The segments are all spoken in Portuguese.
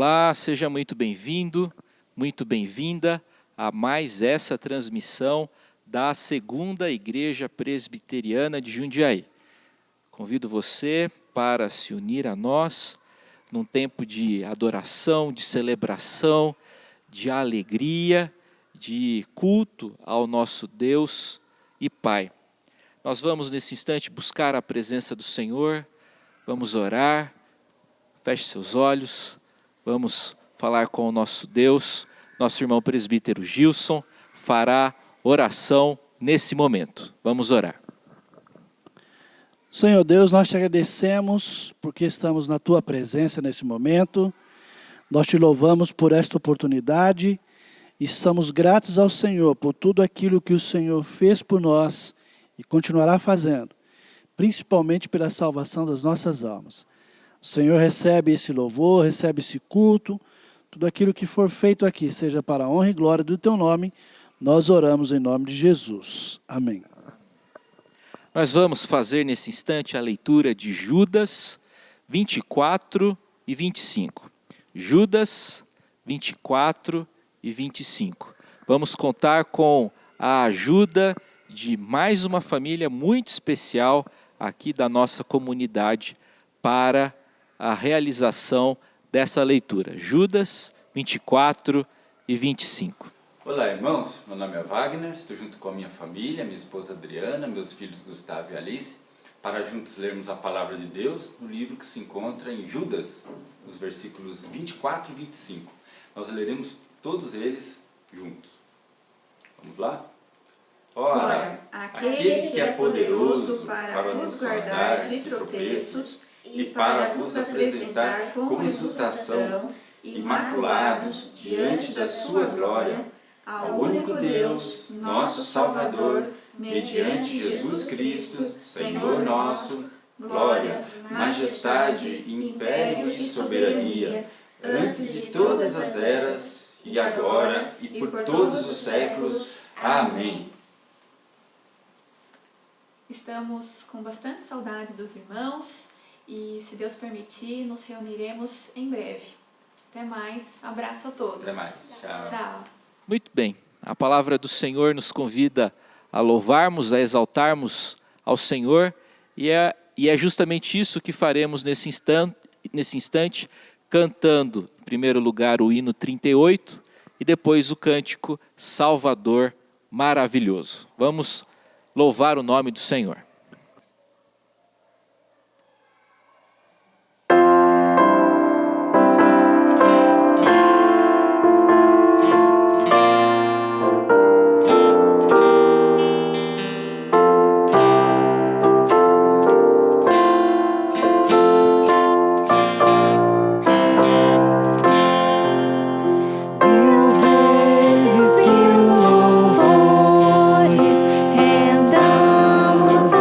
Olá, seja muito bem-vindo, muito bem-vinda a mais essa transmissão da Segunda Igreja Presbiteriana de Jundiaí. Convido você para se unir a nós num tempo de adoração, de celebração, de alegria, de culto ao nosso Deus e Pai. Nós vamos nesse instante buscar a presença do Senhor, vamos orar, feche seus olhos, vamos falar com o nosso Deus. Nosso irmão presbítero Gilson fará oração nesse momento. Vamos orar. Senhor Deus, nós te agradecemos porque estamos na tua presença nesse momento. Nós te louvamos por esta oportunidade e somos gratos ao Senhor por tudo aquilo que o Senhor fez por nós e continuará fazendo, principalmente pela salvação das nossas almas. O Senhor recebe esse louvor, recebe esse culto, tudo aquilo que for feito aqui, seja para a honra e glória do teu nome, nós oramos em nome de Jesus. Amém. Nós vamos fazer nesse instante a leitura de Judas 24 e 25. Judas 24 e 25. Vamos contar com a ajuda de mais uma família muito especial aqui da nossa comunidade para a realização dessa leitura. Judas 24 e 25. Olá, irmãos. Meu nome é Wagner, estou junto com a minha família, minha esposa Adriana, meus filhos Gustavo e Alice, para juntos lermos a palavra de Deus no livro que se encontra em Judas, os versículos 24 e 25. Nós leremos todos eles juntos. Vamos lá? Ora, aquele que é poderoso para vos guardar de tropeços e para vos apresentar com exultação, imaculados diante da sua glória, ao único Deus, nosso Salvador, mediante Jesus Cristo, Senhor nosso, glória, majestade, império e soberania, antes de todas as eras, e agora e por todos os séculos. Amém. Estamos com bastante saudade dos irmãos e, se Deus permitir, nos reuniremos em breve. Até mais, abraço a todos. Até mais, tchau. Tchau. Muito bem, a palavra do Senhor nos convida a louvarmos, a exaltarmos ao Senhor, e é justamente isso que faremos nesse instante, cantando, em primeiro lugar, o hino 38, e depois o cântico Salvador Maravilhoso. Vamos louvar o nome do Senhor. Rendamos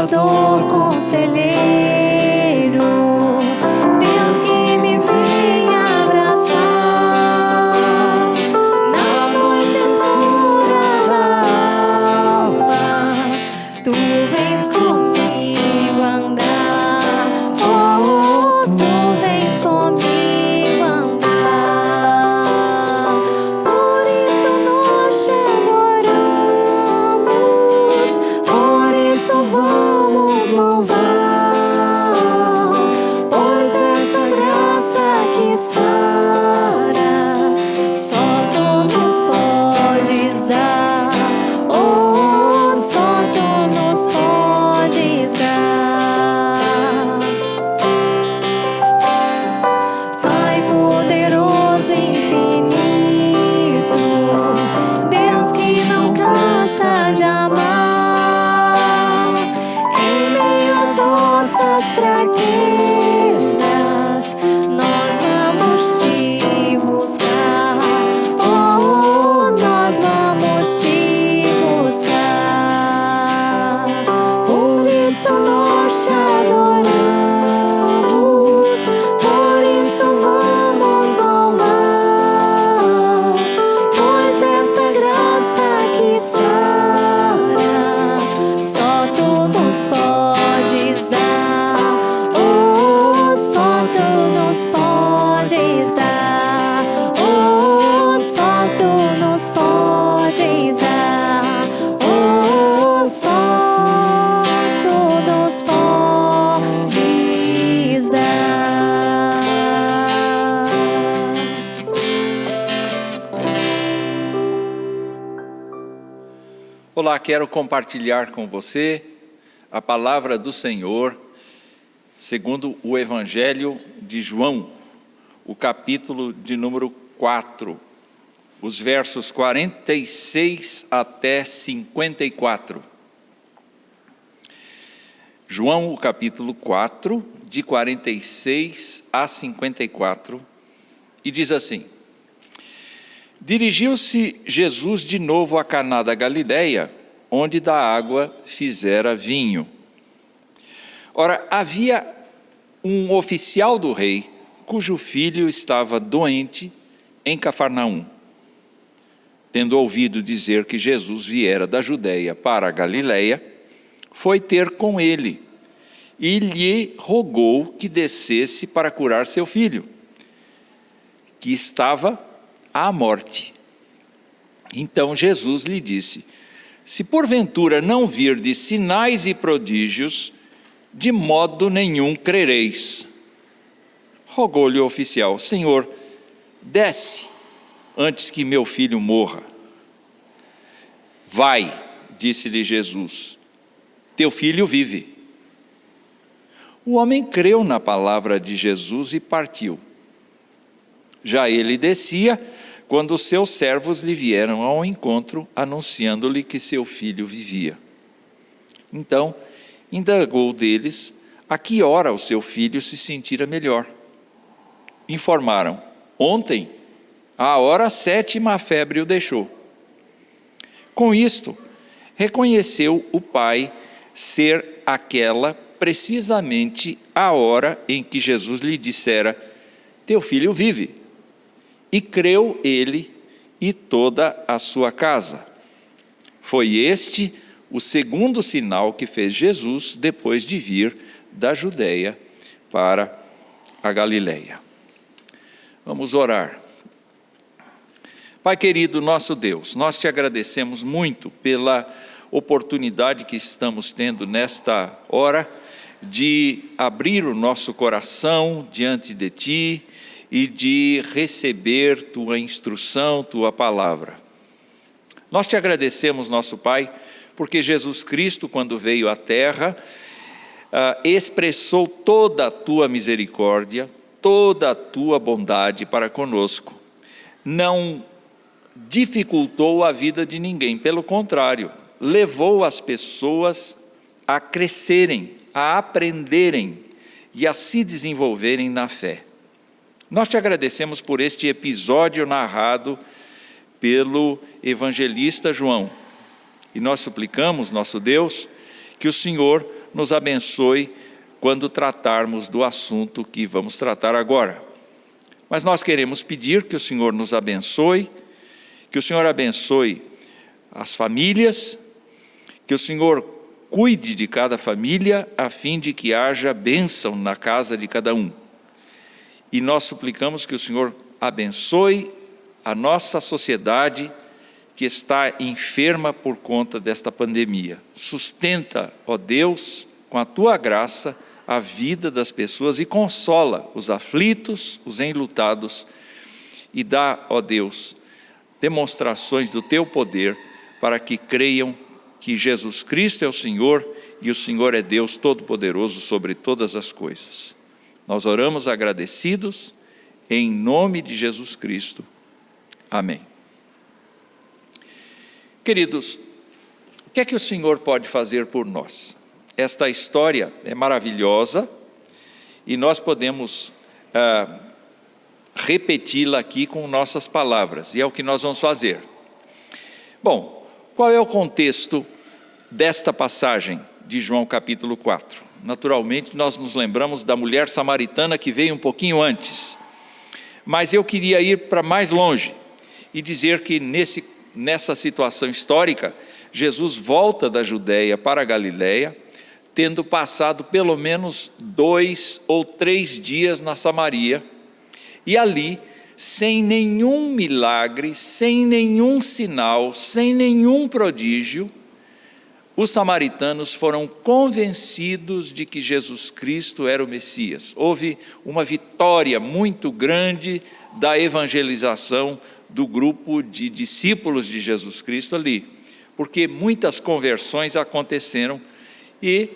Salvador, Conselheiro, Deus que me vem abraçar na noite escura da alma. Tu vens comigo andar, oh, tu vens comigo andar. Por isso nós te adoramos, por isso vamos louvar, pois essa graça que sara, só tu nos podes dar, oh, só tu nos podes dar. Pai poderoso e infinito, Deus que não cansa de amar, em meio às nossas fraquezas, nós vamos te buscar, oh, nós vamos te buscar. Por isso nós te adoramos, por isso vamos louvar, pois essa graça que sara, só tu nos podes dar, oh, só tu nos podes dar, oh, só tu nos podes dar, oh, só tu nos podes dar. Olá, quero compartilhar com você a palavra do Senhor, segundo o Evangelho de João, o capítulo de número 4, os versos 46 até 54. João, o capítulo 4, de 46 a 54, e diz assim: Dirigiu-se Jesus de novo a Caná da Galileia, onde da água fizera vinho. Ora, havia um oficial do rei, cujo filho estava doente em Cafarnaum. Tendo ouvido dizer que Jesus viera da Judeia para a Galileia, foi ter com ele e lhe rogou que descesse para curar seu filho, que estava à morte. Então Jesus lhe disse: Se porventura não virdes sinais e prodígios, de modo nenhum crereis. Rogou-lhe o oficial: Senhor, desce antes que meu filho morra. Vai, disse-lhe Jesus, teu filho vive. O homem creu na palavra de Jesus e partiu. Já ele descia, quando os seus servos lhe vieram ao encontro, anunciando-lhe que seu filho vivia. Então, indagou deles a que hora o seu filho se sentira melhor. Informaram: ontem, à hora 7, a febre o deixou. Com isto, reconheceu o pai ser aquela precisamente a hora em que Jesus lhe dissera: teu filho vive. E creu ele e toda a sua casa. Foi este o segundo sinal que fez Jesus depois de vir da Judeia para a Galileia. Vamos orar. Pai querido, nosso Deus, nós te agradecemos muito pela oportunidade que estamos tendo nesta hora de abrir o nosso coração diante de Ti e de receber Tua instrução, Tua palavra. Nós te agradecemos, nosso Pai, porque Jesus Cristo, quando veio à terra, expressou toda a Tua misericórdia, toda a Tua bondade para conosco. Não dificultou a vida de ninguém, pelo contrário, levou as pessoas a crescerem, a aprenderem e a se desenvolverem na fé. Nós te agradecemos por este episódio narrado pelo evangelista João. E nós suplicamos, nosso Deus, que o Senhor nos abençoe quando tratarmos do assunto que vamos tratar agora. Mas nós queremos pedir que o Senhor nos abençoe, que o Senhor abençoe as famílias, que o Senhor cuide de cada família, a fim de que haja bênção na casa de cada um. E nós suplicamos que o Senhor abençoe a nossa sociedade que está enferma por conta desta pandemia. Sustenta, ó Deus, com a Tua graça, a vida das pessoas e consola os aflitos, os enlutados, e dá, ó Deus, demonstrações do Teu poder para que creiam que Jesus Cristo é o Senhor e o Senhor é Deus Todo-Poderoso sobre todas as coisas. Nós oramos agradecidos em nome de Jesus Cristo. Amém. Queridos, o que é que o Senhor pode fazer por nós? Esta história é maravilhosa e nós podemos repeti-la aqui com nossas palavras, e é o que nós vamos fazer. Bom, qual é o contexto desta passagem de João capítulo 4? Naturalmente, nós nos lembramos da mulher samaritana que veio um pouquinho antes, mas eu queria ir para mais longe e dizer que nessa situação histórica, Jesus volta da Judeia para a Galileia, tendo passado pelo menos 2 ou 3 dias na Samaria, e ali, sem nenhum milagre, sem nenhum sinal, sem nenhum prodígio, os samaritanos foram convencidos de que Jesus Cristo era o Messias. Houve uma vitória muito grande da evangelização do grupo de discípulos de Jesus Cristo ali, porque muitas conversões aconteceram e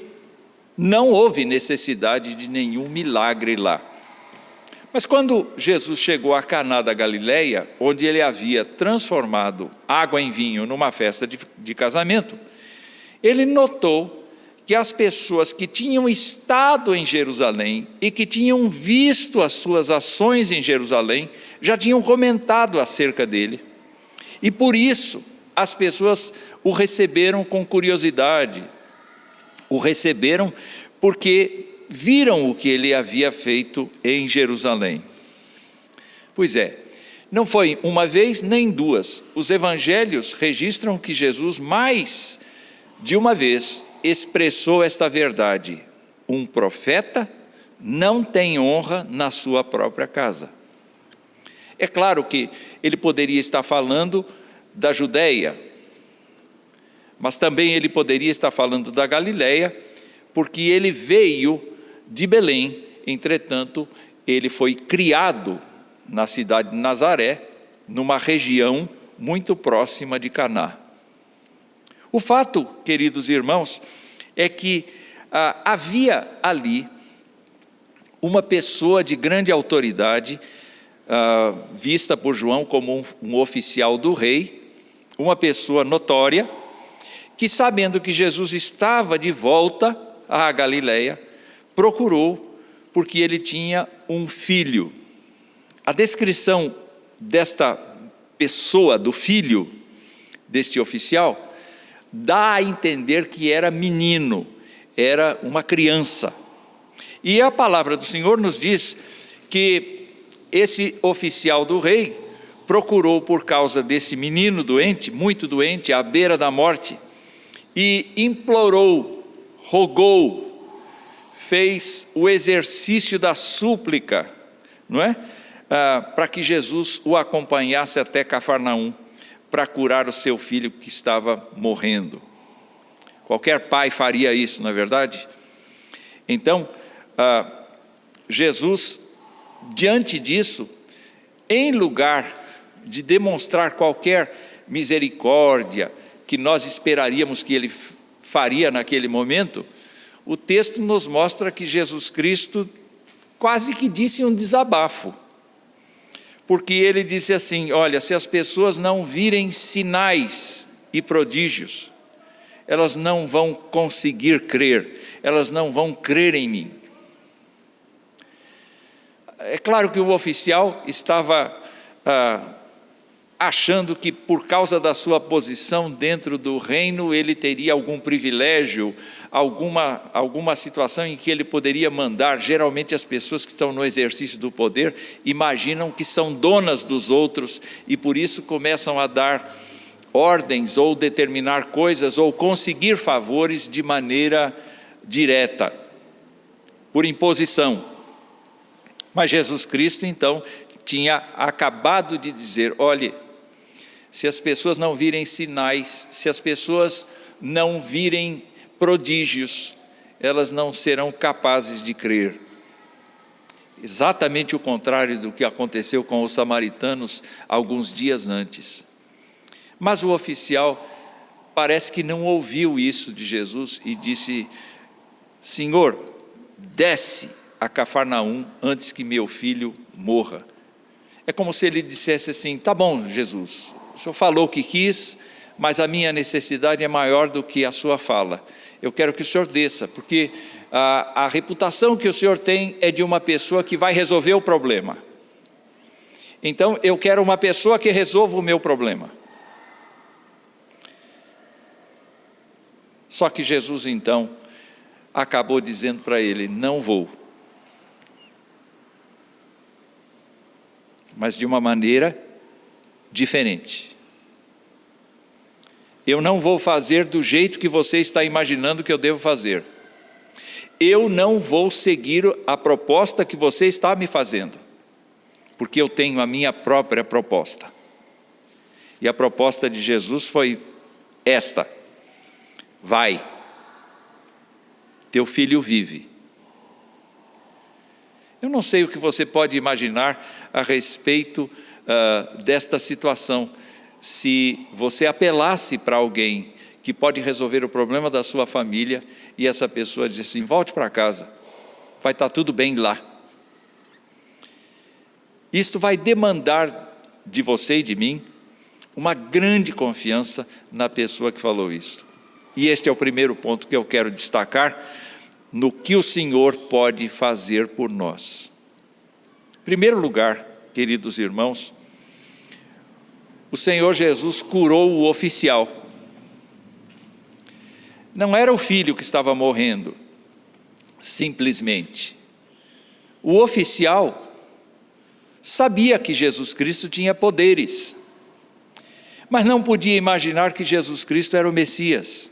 não houve necessidade de nenhum milagre lá. Mas quando Jesus chegou a Caná da Galileia, onde ele havia transformado água em vinho numa festa de casamento, ele notou que as pessoas que tinham estado em Jerusalém e que tinham visto as suas ações em Jerusalém, já tinham comentado acerca dele. E por isso, as pessoas o receberam com curiosidade, o receberam porque viram o que ele havia feito em Jerusalém. Pois é, não foi uma vez nem duas. Os evangelhos registram que Jesus mais de uma vez expressou esta verdade: um profeta não tem honra na sua própria casa. É claro que ele poderia estar falando da Judeia, mas também ele poderia estar falando da Galileia, porque ele veio de Belém, entretanto, ele foi criado na cidade de Nazaré, numa região muito próxima de Caná. O fato, queridos irmãos, é que havia ali uma pessoa de grande autoridade, vista por João como um oficial do rei, uma pessoa notória, que sabendo que Jesus estava de volta à Galileia, procurou porque ele tinha um filho. A descrição desta pessoa, do filho deste oficial, dá a entender que era menino, era uma criança. E a palavra do Senhor nos diz que esse oficial do rei procurou por causa desse menino doente, muito doente, à beira da morte, e implorou, rogou, fez o exercício da súplica, não é? Para que Jesus o acompanhasse até Cafarnaum, para curar o seu filho que estava morrendo. Qualquer pai faria isso, não é verdade? Então, Jesus, diante disso, em lugar de demonstrar qualquer misericórdia que nós esperaríamos que ele faria naquele momento, o texto nos mostra que Jesus Cristo quase que disse um desabafo, porque ele disse assim: olha, se as pessoas não virem sinais e prodígios, elas não vão conseguir crer, elas não vão crer em mim. É claro que o oficial estava achando que por causa da sua posição dentro do reino, ele teria algum privilégio, alguma situação em que ele poderia mandar. Geralmente as pessoas que estão no exercício do poder imaginam que são donas dos outros e por isso começam a dar ordens ou determinar coisas ou conseguir favores de maneira direta, por imposição. Mas Jesus Cristo então tinha acabado de dizer: olhe, se as pessoas não virem sinais, se as pessoas não virem prodígios, elas não serão capazes de crer. Exatamente o contrário do que aconteceu com os samaritanos alguns dias antes. Mas o oficial parece que não ouviu isso de Jesus e disse: Senhor, desce a Cafarnaum antes que meu filho morra. É como se ele dissesse assim: tá bom, Jesus, o senhor falou o que quis, mas a minha necessidade é maior do que a sua fala. Eu quero que o senhor desça, porque a reputação que o senhor tem é de uma pessoa que vai resolver o problema. Então eu quero uma pessoa que resolva o meu problema. Só que Jesus então acabou dizendo para ele: não vou. Mas de uma maneira diferente. Eu não vou fazer do jeito que você está imaginando que eu devo fazer. Eu não vou seguir a proposta que você está me fazendo, porque eu tenho a minha própria proposta. E a proposta de Jesus foi esta: vai, teu filho vive. Eu não sei o que você pode imaginar a respeito desta situação, se você apelasse para alguém que pode resolver o problema da sua família e essa pessoa diz assim: volte para casa, vai estar tudo bem lá. Isto vai demandar de você e de mim uma grande confiança na pessoa que falou isso. E este é o primeiro ponto que eu quero destacar no que o Senhor pode fazer por nós. Em primeiro lugar, queridos irmãos, o Senhor Jesus curou o oficial. Não era o filho que estava morrendo, simplesmente. O oficial sabia que Jesus Cristo tinha poderes, mas não podia imaginar que Jesus Cristo era o Messias,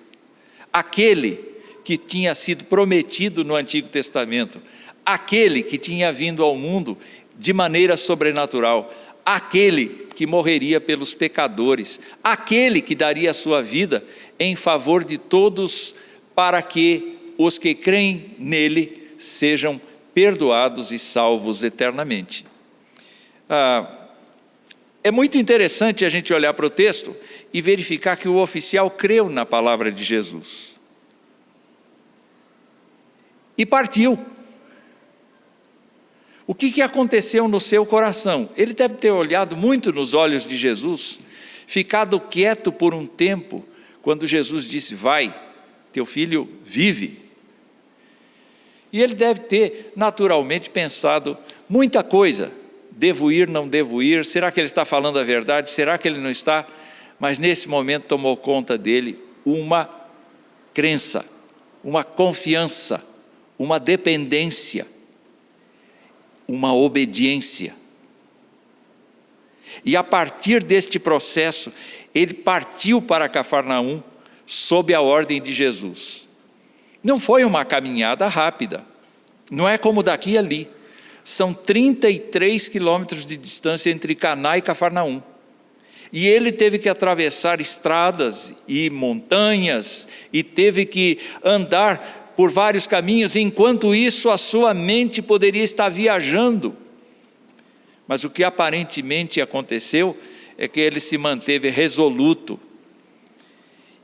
aquele que tinha sido prometido no Antigo Testamento, aquele que tinha vindo ao mundo de maneira sobrenatural, aquele que morreria pelos pecadores, aquele que daria a sua vida em favor de todos, para que os que creem nele sejam perdoados e salvos eternamente. É muito interessante a gente olhar para o texto e verificar que o oficial creu na palavra de Jesus. E partiu. O que aconteceu no seu coração? Ele deve ter olhado muito nos olhos de Jesus, ficado quieto por um tempo, quando Jesus disse: vai, teu filho vive. E ele deve ter naturalmente pensado muita coisa: devo ir, não devo ir, será que ele está falando a verdade, será que ele não está? Mas nesse momento tomou conta dele uma crença, uma confiança, uma dependência, uma obediência. E a partir deste processo, ele partiu para Cafarnaum sob a ordem de Jesus. Não foi uma caminhada rápida, não é como daqui e ali. São 33 quilômetros de distância entre Caná e Cafarnaum. E ele teve que atravessar estradas e montanhas, e teve que andar por vários caminhos. Enquanto isso, a sua mente poderia estar viajando. Mas o que aparentemente aconteceu é que ele se manteve resoluto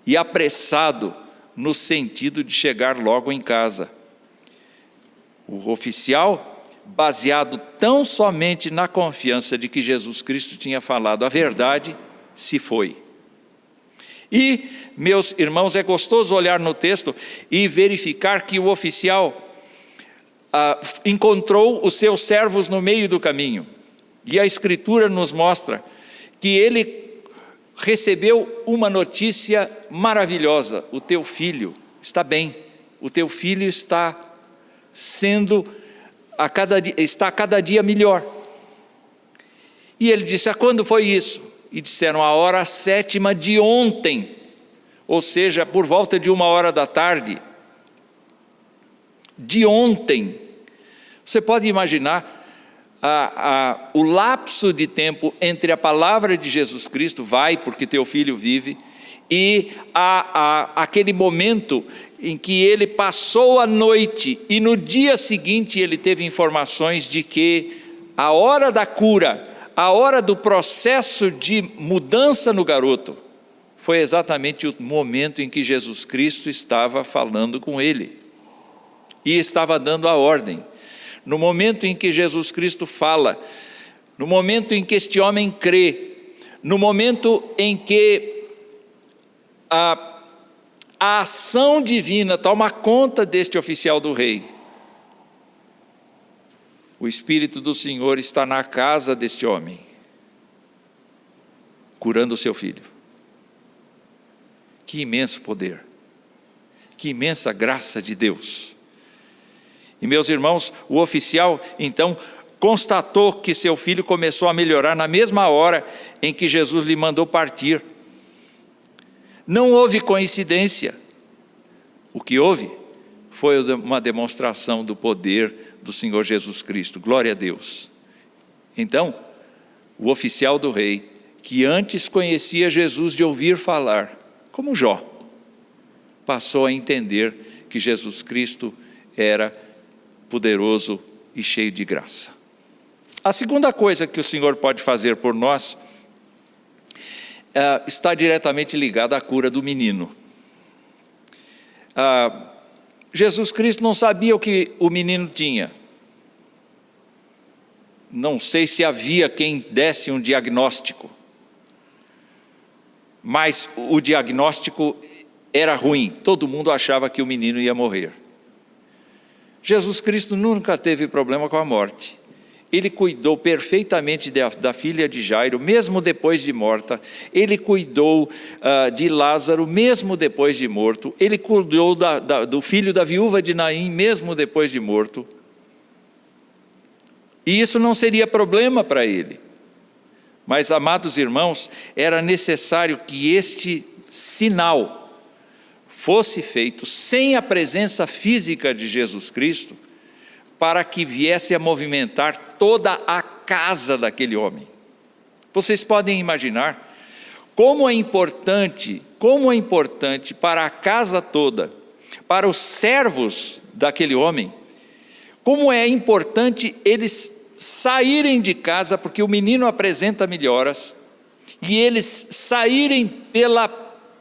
e apressado no sentido de chegar logo em casa. O oficial, baseado tão somente na confiança de que Jesus Cristo tinha falado a verdade, se foi. E, meus irmãos, é gostoso olhar no texto e verificar que o oficial encontrou os seus servos no meio do caminho. E a Escritura nos mostra que ele recebeu uma notícia maravilhosa: o teu filho está bem, o teu filho está a cada dia melhor. E ele disse: quando foi isso? E disseram: a hora 7ª de ontem, ou seja, por volta de 13h. De ontem. Você pode imaginar o lapso de tempo entre a palavra de Jesus Cristo, vai porque teu filho vive, e aquele momento em que ele passou a noite e no dia seguinte ele teve informações de que a hora da cura, a hora do processo de mudança no garoto, foi exatamente o momento em que Jesus Cristo estava falando com ele e estava dando a ordem. No momento em que Jesus Cristo fala, no momento em que este homem crê, no momento em que a ação divina toma conta deste oficial do rei, o Espírito do Senhor está na casa deste homem, curando o seu filho. Que imenso poder, que imensa graça de Deus. E meus irmãos, o oficial então constatou que seu filho começou a melhorar na mesma hora em que Jesus lhe mandou partir. Não houve coincidência. O que houve foi uma demonstração do poder do Senhor Jesus Cristo. Glória a Deus. Então, o oficial do rei, que antes conhecia Jesus de ouvir falar, como Jó, passou a entender que Jesus Cristo era poderoso e cheio de graça. A segunda coisa que o Senhor pode fazer por nós está diretamente ligada à cura do menino. Jesus Cristo não sabia o que o menino tinha. Não sei se havia quem desse um diagnóstico, mas o diagnóstico era ruim. Todo mundo achava que o menino ia morrer. Jesus Cristo nunca teve problema com a morte. Ele cuidou perfeitamente da filha de Jairo, mesmo depois de morta. Ele cuidou de Lázaro, mesmo depois de morto. Ele cuidou do filho da viúva de Naim, mesmo depois de morto. E isso não seria problema para ele. Mas, amados irmãos, era necessário que este sinal fosse feito sem a presença física de Jesus Cristo, para que viesse a movimentar toda a casa daquele homem. Vocês podem imaginar como é importante para a casa toda, para os servos daquele homem, como é importante eles saírem de casa, porque o menino apresenta melhoras, e eles saírem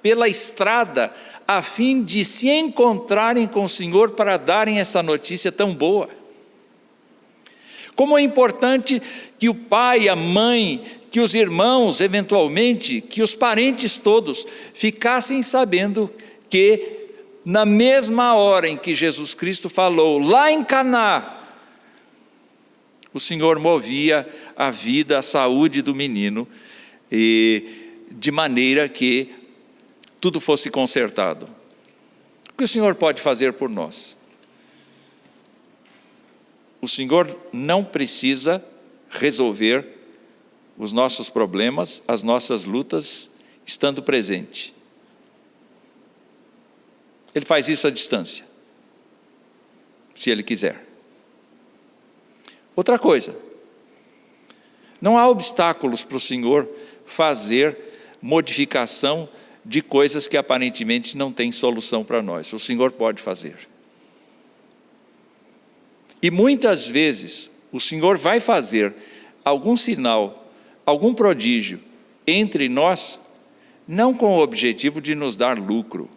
pela estrada, a fim de se encontrarem com o Senhor para darem essa notícia tão boa. Como é importante que o pai, a mãe, que os irmãos, eventualmente, que os parentes todos ficassem sabendo que na mesma hora em que Jesus Cristo falou, lá em Caná, o Senhor movia a vida, a saúde do menino, de maneira que tudo fosse consertado. O que o Senhor pode fazer por nós? O Senhor não precisa resolver os nossos problemas, as nossas lutas, estando presente. Ele faz isso à distância, se Ele quiser. Outra coisa, não há obstáculos para o Senhor fazer modificação de coisas que aparentemente não têm solução para nós. O Senhor pode fazer. E muitas vezes o Senhor vai fazer algum sinal, algum prodígio entre nós, não com o objetivo de nos dar lucro.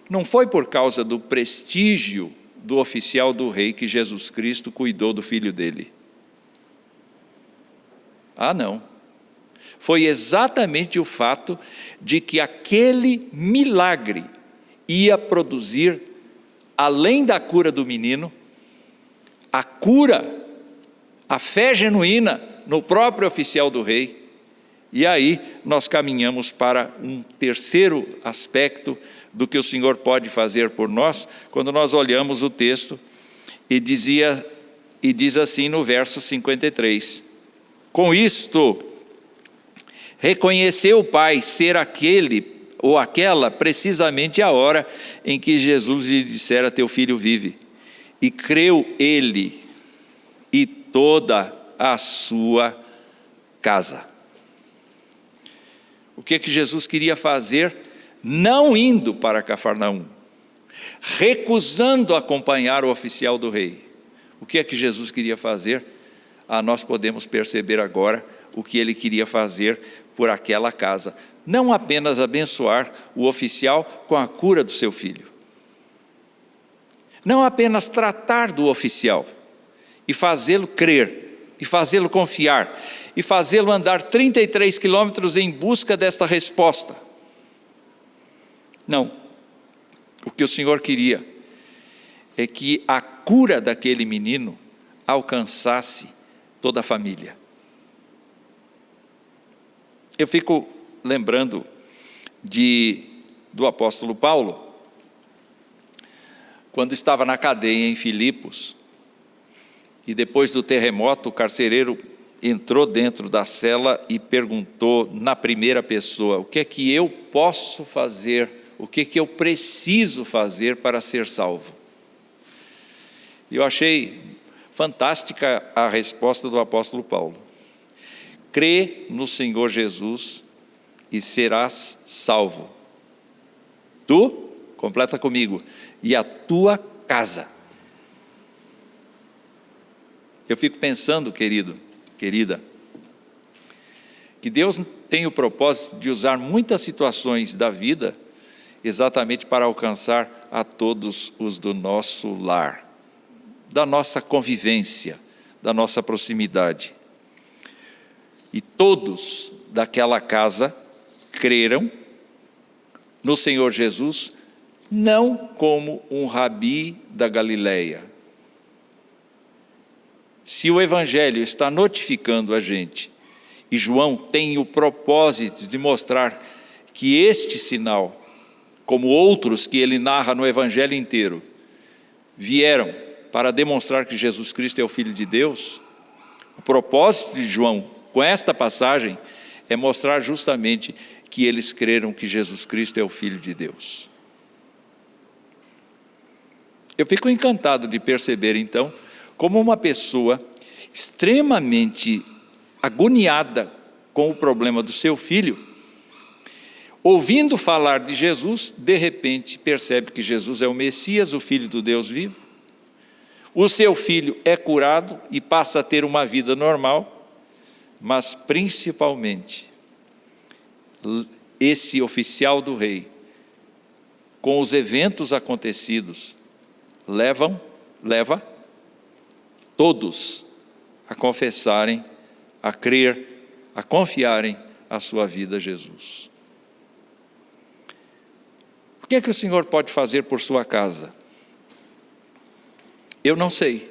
Não foi por causa do prestígio do oficial do rei que Jesus Cristo cuidou do filho dele. Não. Foi exatamente o fato de que aquele milagre ia produzir, além da cura do menino, a cura, a fé genuína no próprio oficial do rei, E aí nós caminhamos para um terceiro aspecto do que o Senhor pode fazer por nós, quando nós olhamos o texto e diz assim no verso 53, com isto, reconheceu o Pai ser aquele ou aquela precisamente a hora em que Jesus lhe dissera, teu filho vive. E creu ele e toda a sua casa. O que Jesus queria fazer? Não indo para Cafarnaum, recusando acompanhar o oficial do rei. O que Jesus queria fazer? Nós podemos perceber agora o que ele queria fazer por aquela casa. Não apenas abençoar o oficial com a cura do seu filho. Não apenas tratar do oficial e fazê-lo crer, e fazê-lo confiar, e fazê-lo andar 33 quilômetros em busca desta resposta. Não. O que o Senhor queria é que a cura daquele menino alcançasse toda a família. Eu fico lembrando do apóstolo Paulo, quando estava na cadeia em Filipos, e depois do terremoto, o carcereiro entrou dentro da cela e perguntou na primeira pessoa, o que é que eu posso fazer, o que é que eu preciso fazer para ser salvo? E eu achei fantástica a resposta do apóstolo Paulo. Crê no Senhor Jesus e serás salvo. Tu, completa comigo, e a tua casa. Eu fico pensando, querido, querida, que Deus tem o propósito de usar muitas situações da vida exatamente para alcançar a todos os do nosso lar, da nossa convivência, da nossa proximidade. E todos daquela casa creram no Senhor Jesus, não como um rabi da Galileia. Se o Evangelho está notificando a gente, e João tem o propósito de mostrar que este sinal, como outros que ele narra no Evangelho inteiro, vieram para demonstrar que Jesus Cristo é o Filho de Deus, o propósito de João com esta passagem é mostrar justamente que eles creram que Jesus Cristo é o Filho de Deus. Eu fico encantado de perceber então como uma pessoa extremamente agoniada com o problema do seu filho, ouvindo falar de Jesus, de repente percebe que Jesus é o Messias, o Filho do Deus vivo. O seu filho é curado e passa a ter uma vida normal, mas principalmente esse oficial do rei, com os eventos acontecidos, leva todos a confessarem, a crer, a confiarem a sua vida a Jesus. O que é que o Senhor pode fazer por sua casa? Eu não sei,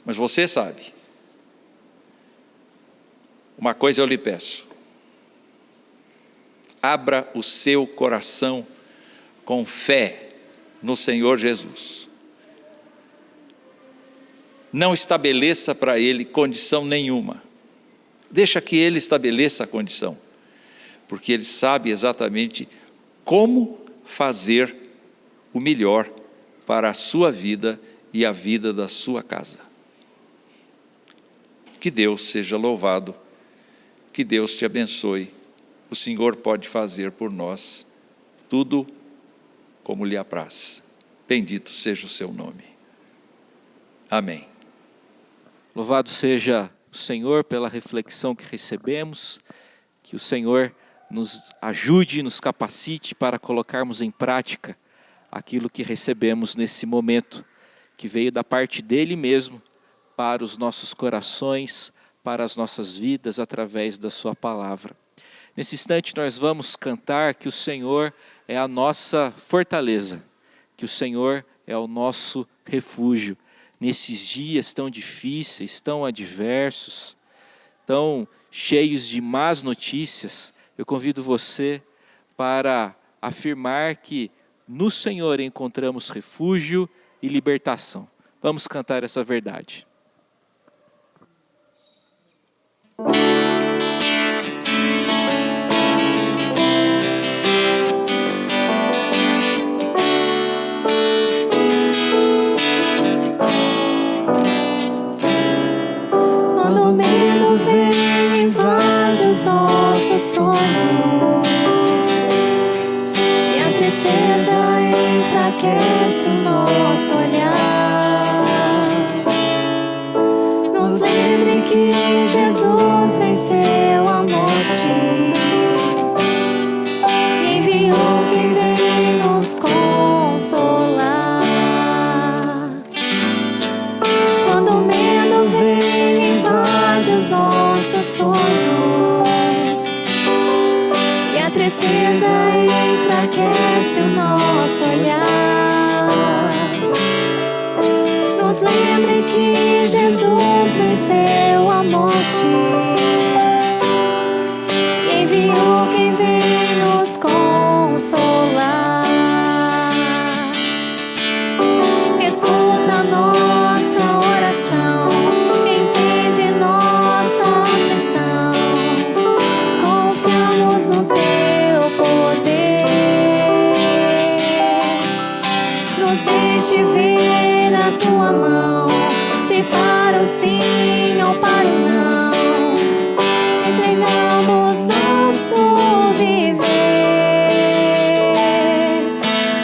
mas você sabe. Uma coisa eu lhe peço: abra o seu coração com fé no Senhor Jesus. Não estabeleça para Ele condição nenhuma. Deixa que Ele estabeleça a condição, porque Ele sabe exatamente como fazer o melhor para a sua vida e a vida da sua casa. Que Deus seja louvado, que Deus te abençoe. O Senhor pode fazer por nós tudo como lhe apraz. Bendito seja o seu nome. Amém. Louvado seja o Senhor pela reflexão que recebemos, que o Senhor nos ajude, nos capacite para colocarmos em prática aquilo que recebemos nesse momento, que veio da parte dele mesmo, para os nossos corações, para as nossas vidas, através da sua palavra. Nesse instante nós vamos cantar que o Senhor é a nossa fortaleza, que o Senhor é o nosso refúgio. Nesses dias tão difíceis, tão adversos, tão cheios de más notícias, eu convido você para afirmar que no Senhor encontramos refúgio e libertação. Vamos cantar essa verdade. Quando o medo vem e invade os nossos sonhos e a tristeza enfraquece o nosso olhar, nos lembre que Jesus venceu a morte e enviou quem vem nos consolar. Quando o medo vem e invade os nossos sonhos e a tristeza enfraquece o nosso olhar, nos lembre que Jesus venceu a morte e enviou quem vem nos consolar. Escuta nossa oração, entende nossa aflição. Confiamos no teu poder. Nos deixe ver a tua mão, se para o sim ou para o não. Te entregamos nosso viver.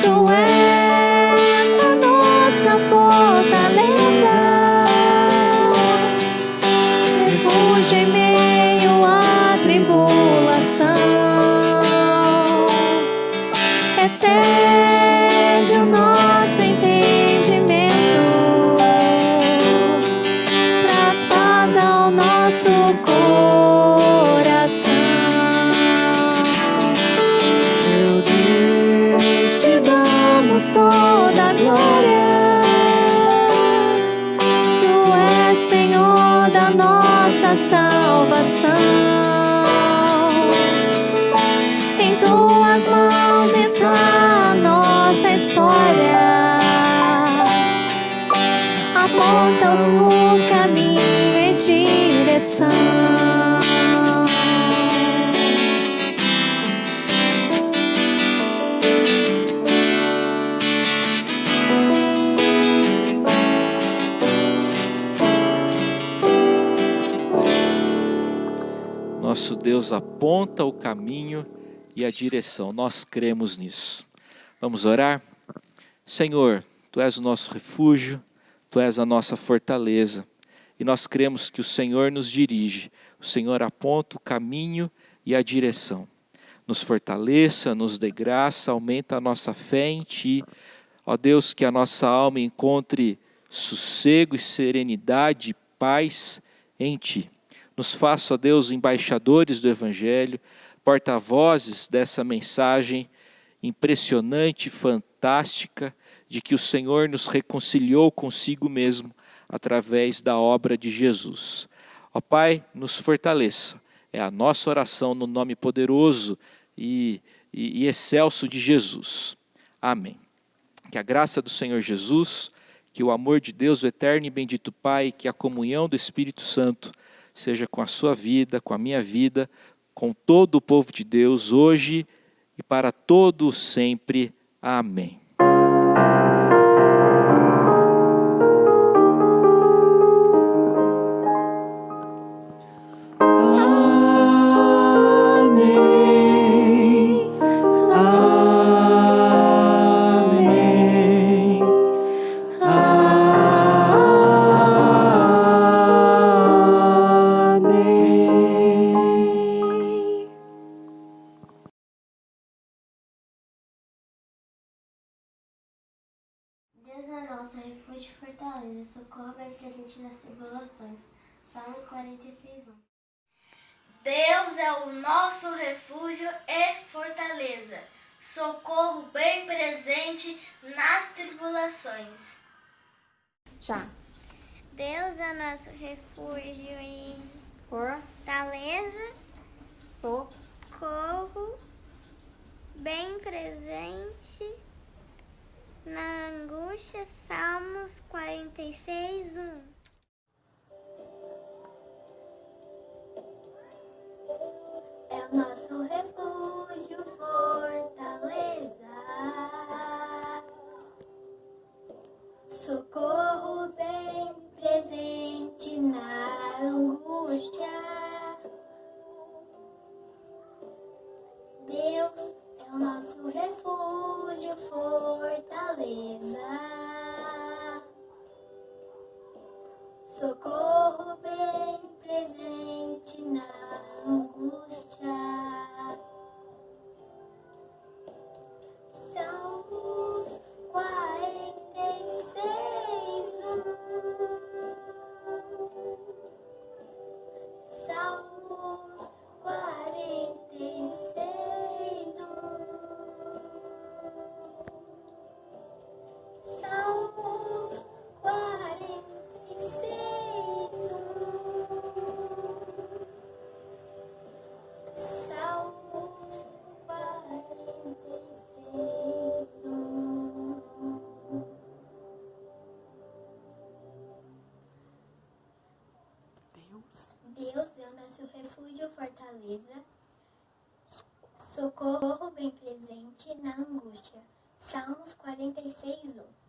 Tu és a nossa fortaleza, refúgio em meio à tribulação. Excede o nosso entendimento, traz paz ao nosso coração. Meu Deus, te damos toda a glória. Tu és Senhor da nossa salvação. Em tuas mãos está a nossa história. Aponta o caminho e direção. Nosso Deus aponta o caminho e a direção. Nós cremos nisso. Vamos orar? Senhor, Tu és o nosso refúgio, Tu és a nossa fortaleza. E nós cremos que o Senhor nos dirige. O Senhor aponta o caminho e a direção. Nos fortaleça, nos dê graça, aumenta a nossa fé em Ti. Ó Deus, que a nossa alma encontre sossego e serenidade e paz em Ti. Nos faça, ó Deus, embaixadores do Evangelho, porta-vozes dessa mensagem impressionante, fantástica, de que o Senhor nos reconciliou consigo mesmo através da obra de Jesus. Ó Pai, nos fortaleça. É a nossa oração no nome poderoso e excelso de Jesus. Amém. Que a graça do Senhor Jesus, que o amor de Deus, o eterno e bendito Pai, que a comunhão do Espírito Santo seja com a sua vida, com a minha vida, com todo o povo de Deus, hoje e para todo sempre. Amém. Deus é nosso refúgio e fortaleza, socorro bem presente nas tribulações. Salmos 46:1. Deus é o nosso refúgio e fortaleza, socorro bem presente nas tribulações. Já. Deus é nosso refúgio e fortaleza, socorro, bem presente na angústia. Salmos 46:1. É o nosso refúgio, fortaleza, socorro bem presente na angústia. Deus é o nosso refúgio, fortaleza, socorro bem presente na angústia. Salmos 46:1. Salmos 46:1. Salmos 46:1. Salmos 46:1. Deus é o nosso refúgio, fortaleza, socorro bem presente na angústia. Salmos 46:1.